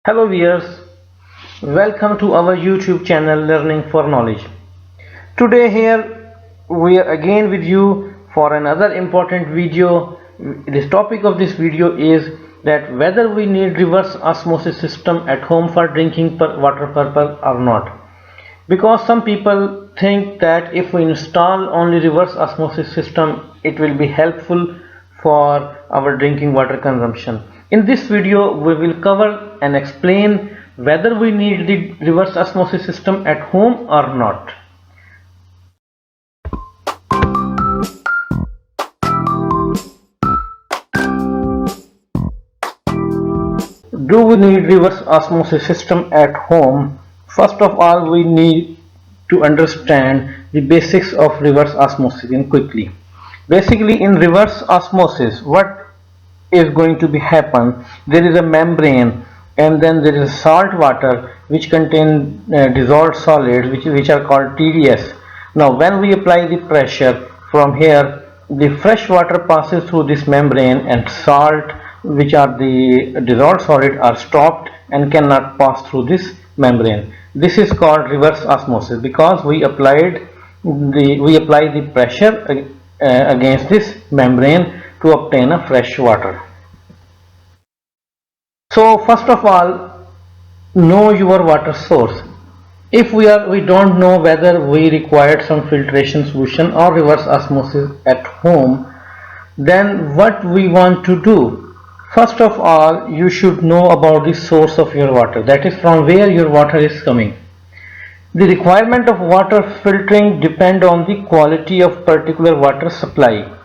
Hello viewers, welcome to our YouTube channel Learning for Knowledge. Today here we are again with you for another important video. The topic of this video is that whether we need reverse osmosis system at home for drinking water purpose or not. Because some people think that if we install only reverse osmosis system it will be helpful for our drinking water consumption. In this video we will cover and explain whether we need the reverse osmosis system at home or not. Do we need reverse osmosis system at home? First of all, we need to understand the basics of reverse osmosis quickly. Basically, in reverse osmosis, what is going to be happen? There is a membrane, and then there is salt water which contain dissolved solids, which are called TDS. Now, when we apply the pressure from here, the fresh water passes through this membrane, and salt, which are the dissolved solid, are stopped and cannot pass through this membrane. This is called reverse osmosis because we apply the pressure against this membrane to obtain a fresh water. So first of all, know your water source. If we don't know whether we required some filtration solution or reverse osmosis at home, then what we want to do? First of all, you should know about the source of your water, that is from where your water is coming. The requirement of water filtering depend on the quality of particular water supply.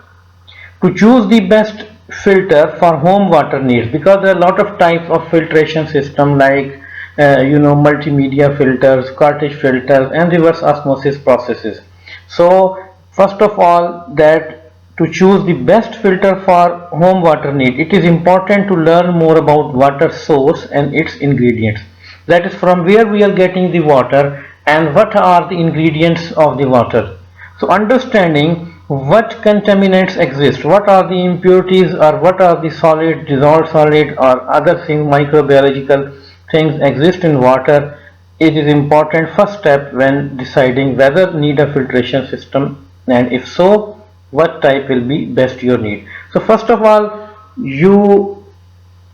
To choose the best filter for home water needs, because there are a lot of types of filtration system like multimedia filters, cartridge filters, and reverse osmosis processes. So first of all, that to choose the best filter for home water need, it is important to learn more about water source and its ingredients. That is from where we are getting the water and what are the ingredients of the water. So understanding what contaminants exist, what are the impurities, or what are the solid, dissolved solid, or other things, microbiological things exist in water, it is important first step when deciding whether need a filtration system, and if so, what type will be best your need. So first of all,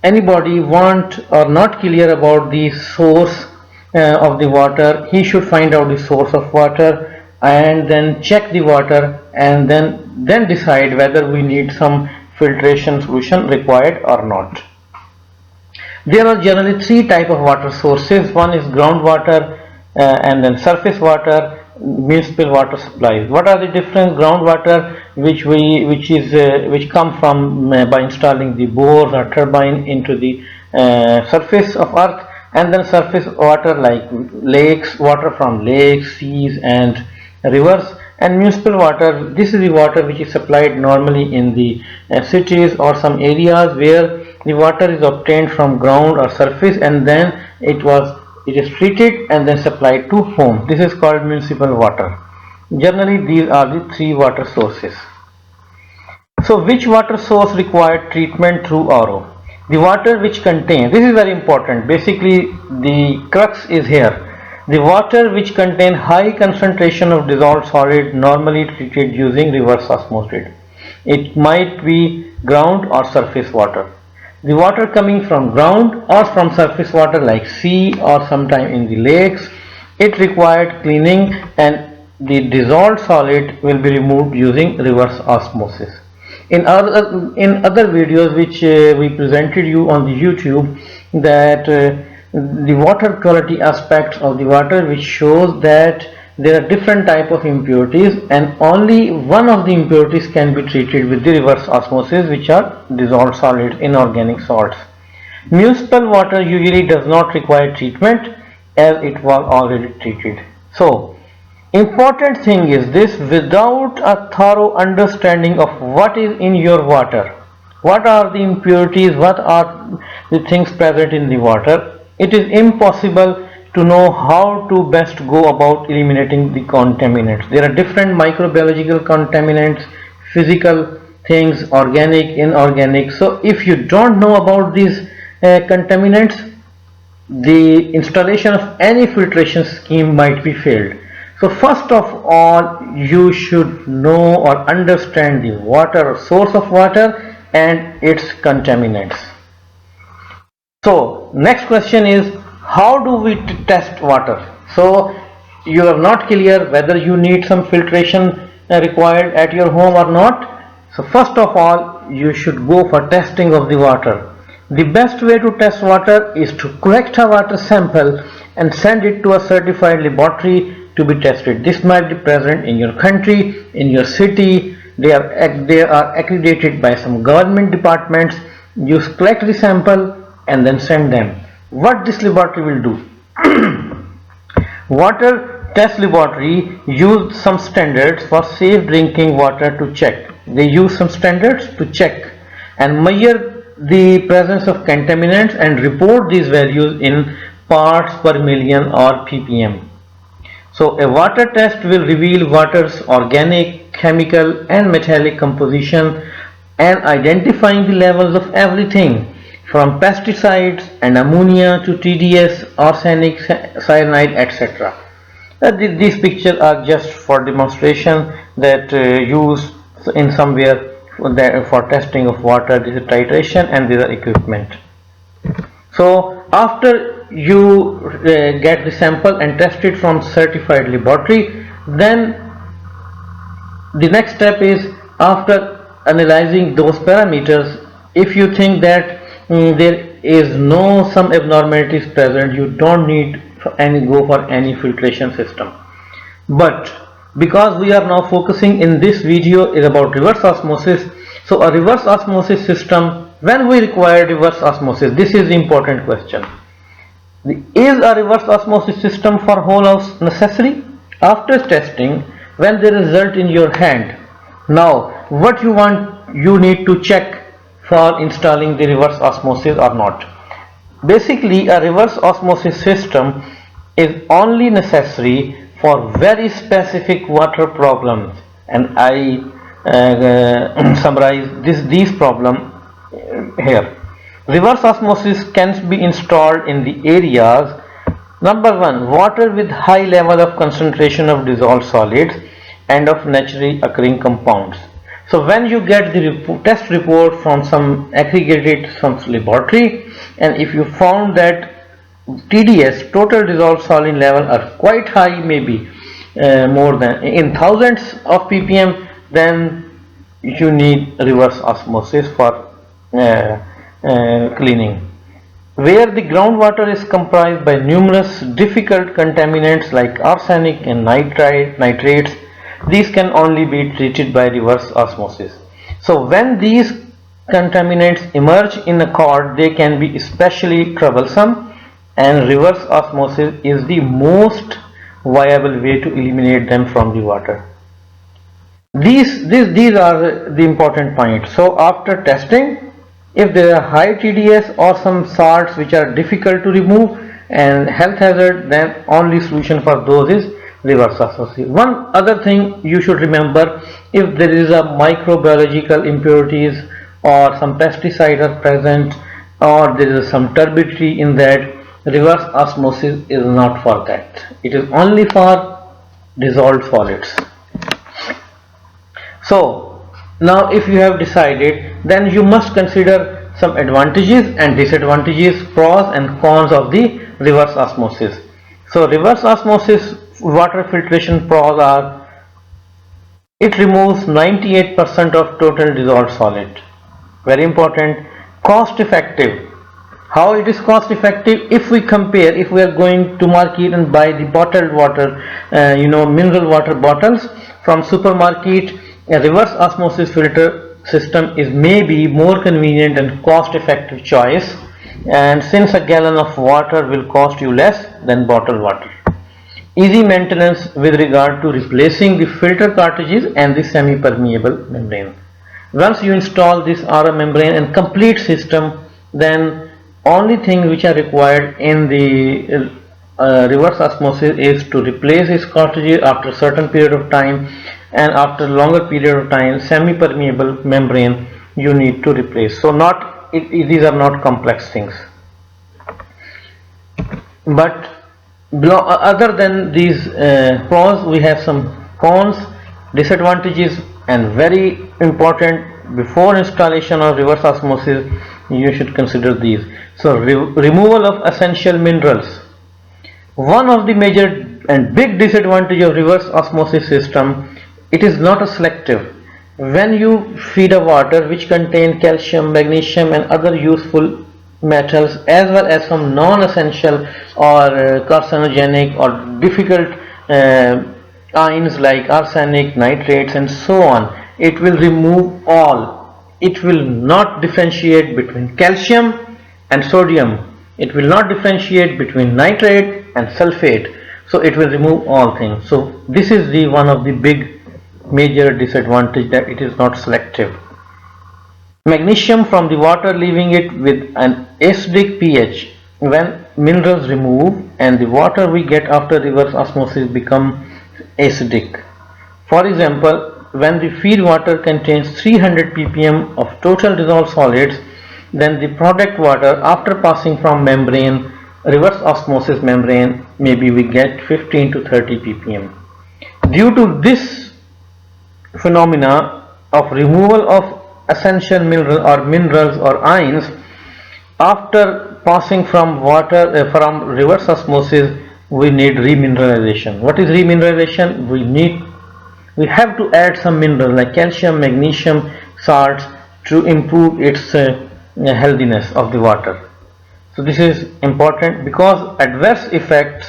anybody want or not clear about the source of the water, he should find out the source of water and then check the water and then decide whether we need some filtration solution required or not. There are generally three types of water sources. One is groundwater, and then surface water, municipal water supplies. What are the different groundwater which come from by installing the bores or turbine into the surface of earth, and then surface water like lakes, water from lakes, seas, and rivers, and municipal water. This is the water which is supplied normally in the cities or some areas where the water is obtained from ground or surface, and then it is treated and then supplied to home. This is called municipal water. Generally, these are the three water sources. So, which water source required treatment through RO? The water which contains, this is very important. Basically, the crux is here. The water which contain high concentration of dissolved solid normally treated using reverse osmosis. It might be ground or surface water. The water coming from ground or from surface water like sea or sometime in the lakes, it required cleaning and the dissolved solid will be removed using reverse osmosis. In other videos which we presented you on the YouTube, that the water quality aspects of the water, which shows that there are different type of impurities and only one of the impurities can be treated with the reverse osmosis, which are dissolved solids, inorganic salts. Municipal water usually does not require treatment as it was already treated. So important thing is this: without a thorough understanding of what is in your water, what are the impurities, what are the things present in the water, it is impossible to know how to best go about eliminating the contaminants. There are different microbiological contaminants, physical things, organic, inorganic. So if you don't know about these contaminants, the installation of any filtration scheme might be failed. So first of all, you should know or understand the water, source of water and its contaminants. So next question is, how do we test water? So you are not clear whether you need some filtration required at your home or not. So first of all, you should go for testing of the water. The best way to test water is to collect a water sample and send it to a certified laboratory to be tested. This might be present in your country, in your city. They are accredited by some government departments. You collect the sample and then send them. What this laboratory will do? Water test laboratory used some standards for safe drinking water to check. They use some standards to check and measure the presence of contaminants and report these values in parts per million or ppm. So a water test will reveal water's organic, chemical and metallic composition and identifying the levels of everything from pesticides and ammonia to TDS, arsenic, cyanide, etc. These pictures are just for demonstration that used in somewhere for testing of water. This is titration and these are equipment. So after you get the sample and test it from certified laboratory, then the next step is, after analyzing those parameters, if you think that there is no some abnormalities present, you don't need go for any filtration system. But because we are now focusing in this video is about reverse osmosis, so a reverse osmosis system, when we require reverse osmosis, this is the important question. Is a reverse osmosis system for whole house necessary? After testing, when the result in your hand, now what you need to check for installing the reverse osmosis or not. Basically, a reverse osmosis system is only necessary for very specific water problems, and I summarize these problems here. Reverse osmosis can be installed in the areas: number one, water with high level of concentration of dissolved solids and of naturally occurring compounds. So when you get the test report from some aggregated laboratory, and if you found that TDS, total dissolved solid level, are quite high, maybe more than in thousands of ppm, then you need reverse osmosis for cleaning. Where the groundwater is comprised by numerous difficult contaminants like arsenic and nitrates, these can only be treated by reverse osmosis. So when these contaminants emerge in a cord, they can be especially troublesome, and reverse osmosis is the most viable way to eliminate them from the water. These are the important points. So after testing, if there are high TDS or some salts which are difficult to remove and health hazard, then only solution for those is reverse osmosis. One other thing you should remember, if there is a microbiological impurities or some pesticide are present or there is some turbidity in that, reverse osmosis is not for that. It is only for dissolved solids. So now if you have decided, then you must consider some advantages and disadvantages, pros and cons of the reverse osmosis. So reverse osmosis water filtration pros are: it removes 98% of total dissolved solid. Very important. Cost effective. How it is cost effective? If we compare, if we are going to market and buy the bottled water, mineral water bottles from supermarket, a reverse osmosis filter system is maybe more convenient and cost effective choice, and since a gallon of water will cost you less than bottled water. Easy maintenance with regard to replacing the filter cartridges and the semi-permeable membrane. Once you install this RO membrane and complete system, then only thing which are required in the reverse osmosis is to replace its cartridges after a certain period of time, and after longer period of time semi-permeable membrane you need to replace. So these are not complex things. But other than these pros, we have some cons, disadvantages, and very important, before installation of reverse osmosis you should consider these. So removal of essential minerals. One of the major and big disadvantage of reverse osmosis system, it is not a selective. When you feed a water which contain calcium, magnesium and other useful metals, as well as some non-essential or carcinogenic or difficult ions like arsenic, nitrates and so on, it will remove all. It will not differentiate between calcium and sodium. It will not differentiate between nitrate and sulfate. So it will remove all things. So this is the one of the big major disadvantage, that it is not selective. Magnesium from the water, leaving it with an acidic pH. When minerals remove and the water we get after reverse osmosis become acidic. For example, when the feed water contains 300 ppm of total dissolved solids, then the product water after passing from membrane, reverse osmosis membrane, maybe we get 15 to 30 ppm. Due to this phenomena of removal of essential minerals or ions after passing from water from reverse osmosis, we need remineralization. What is remineralization? We have to add some minerals like calcium, magnesium, salts to improve its healthiness of the water. So this is important, because adverse effects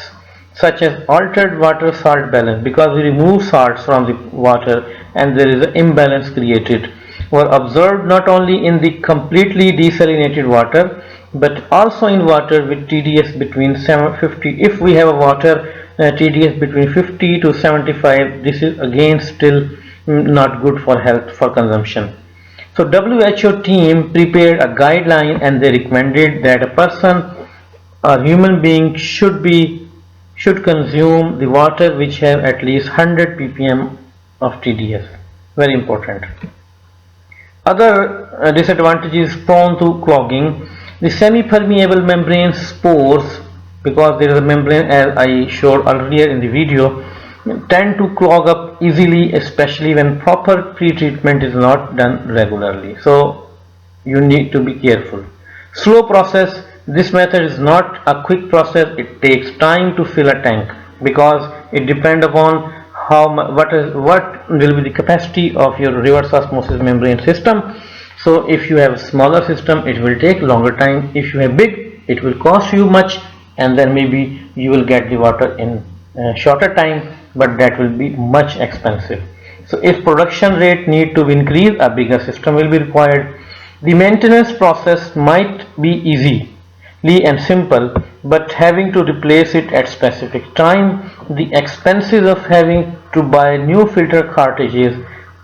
such as altered water salt balance, because we remove salts from the water and there is an imbalance created, were observed not only in the completely desalinated water but also in water with TDS between 750. If we have a water TDS between 50 to 75, this is again still not good for health, for consumption. So WHO team prepared a guideline and they recommended that a person or human being should consume the water which have at least 100 ppm of TDS. Very important. Other disadvantages prone to clogging. The semi-permeable membrane spores, because there is a membrane, as I showed earlier in the video, tend to clog up easily, especially when proper pre-treatment is not done regularly. So you need to be careful. Slow process. This method is not a quick process. It takes time to fill a tank, because it depends upon what will be the capacity of your reverse osmosis membrane system. So if you have a smaller system, it will take longer time. If you have big, it will cost you much, and then maybe you will get the water in shorter time, but that will be much expensive. So if production rate need to increase, a bigger system will be required. The maintenance process might be easy and simple, but having to replace it at specific time, the expenses of having to buy new filter cartridges,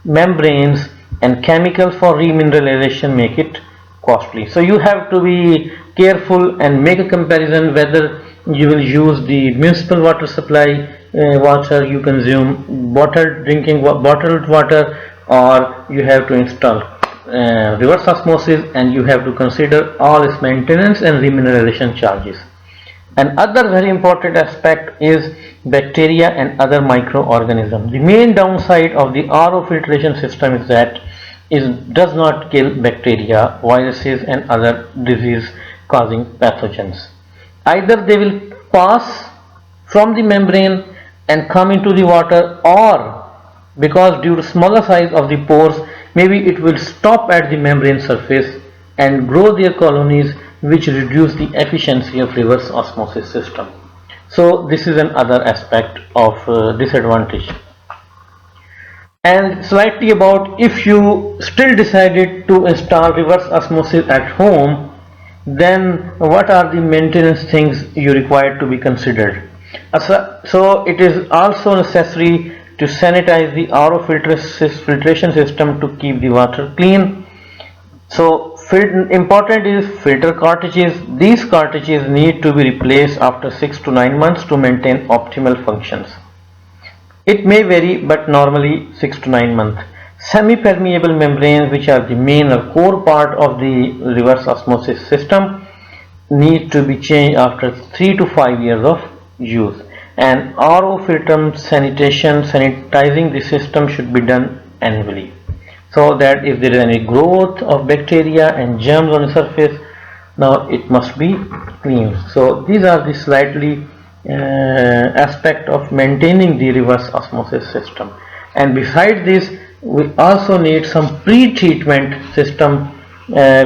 membranes and chemicals for remineralization make it costly. So you have to be careful and make a comparison whether you will use the municipal water supply water you consume, bottled water, or you have to install reverse osmosis, and you have to consider all its maintenance and remineralization charges. Another very important aspect is bacteria and other microorganisms. The main downside of the RO filtration system is that it does not kill bacteria, viruses and other disease causing pathogens. Either they will pass from the membrane and come into the water, or because due to smaller size of the pores, maybe it will stop at the membrane surface and grow their colonies, which reduce the efficiency of reverse osmosis system. So this is another aspect of disadvantage. And slightly about, if you still decided to install reverse osmosis at home, then what are the maintenance things you require to be considered? So it is also necessary to sanitize the RO filtration system to keep the water clean. So important is filter cartridges. These cartridges need to be replaced after 6 to 9 months to maintain optimal functions. It may vary, but normally 6 to 9 months. Semi-permeable membranes, which are the main or core part of the reverse osmosis system, need to be changed after 3 to 5 years of use, and RO filter sanitizing the system should be done annually, so that if there is any growth of bacteria and germs on the surface, now it must be cleaned. So these are the slightly aspect of maintaining the reverse osmosis system. And besides this, we also need some pre-treatment system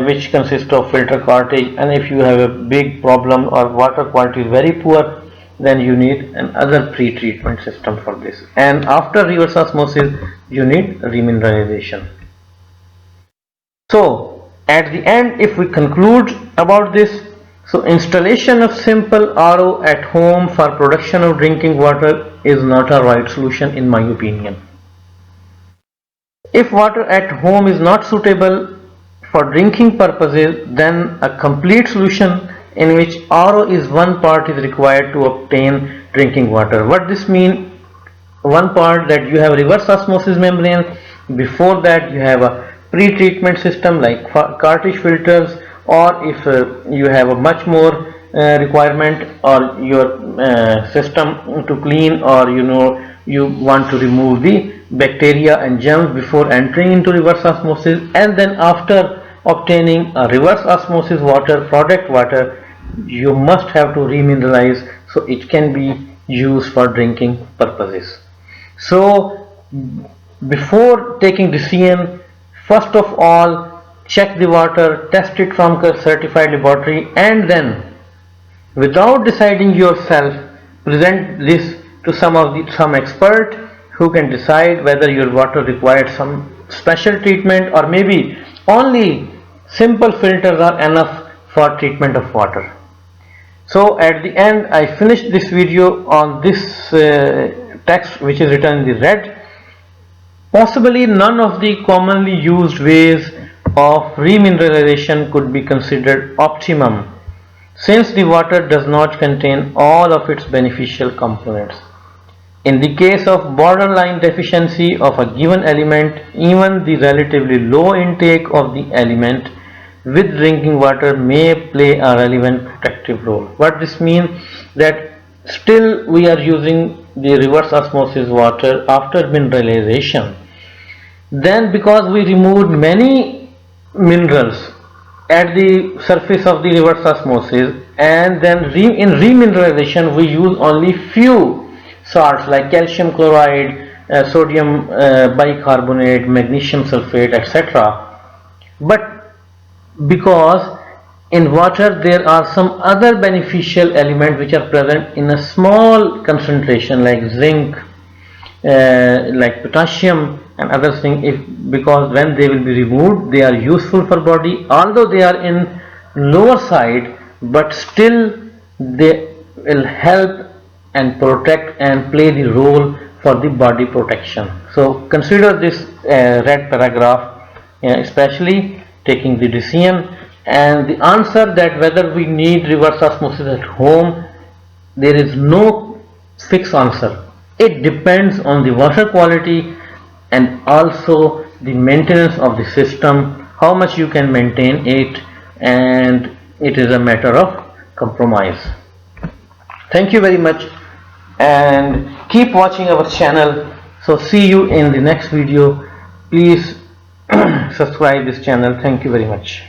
which consists of filter cartridge, and if you have a big problem or water quality is very poor, then you need another pre-treatment system for this. And after reverse osmosis, you need remineralization. So at the end, if we conclude about this, so installation of simple RO at home for production of drinking water is not a right solution in my opinion. If water at home is not suitable for drinking purposes, then a complete solution in which RO is one part is required to obtain drinking water. What this means? One part that you have reverse osmosis membrane, before that you have a pre-treatment system like cartridge filters, or if you have a much more requirement, or your system to clean, or you want to remove the bacteria and germs before entering into reverse osmosis, and then after obtaining a reverse osmosis water, product water, you must have to remineralize so it can be used for drinking purposes. So before taking decision, first of all check the water, test it from a certified laboratory, and then without deciding yourself, present this to some expert who can decide whether your water requires some special treatment, or maybe only simple filters are enough for treatment of water. So at the end, I finished this video on this text which is written in the red. Possibly none of the commonly used ways of remineralization could be considered optimum, since the water does not contain all of its beneficial components. In the case of borderline deficiency of a given element, even the relatively low intake of the element with drinking water may play a relevant protective role. What this means, that still we are using the reverse osmosis water after mineralization. Then because we removed many minerals at the surface of the reverse osmosis, and then in remineralization we use only few salts like calcium chloride, sodium bicarbonate, magnesium sulfate, etc. But because in water there are some other beneficial elements which are present in a small concentration, like zinc, like potassium and other things, because when they will be removed, they are useful for body, although they are in lower side, but still they will help and protect and play the role for the body protection. So consider this red paragraph, especially taking the decision. And the answer that whether we need reverse osmosis at home, there is no fixed answer. It depends on the water quality and also the maintenance of the system, how much you can maintain it, and it is a matter of compromise. Thank you very much, and keep watching our channel. So see you in the next video. Please subscribe this channel. Thank you very much.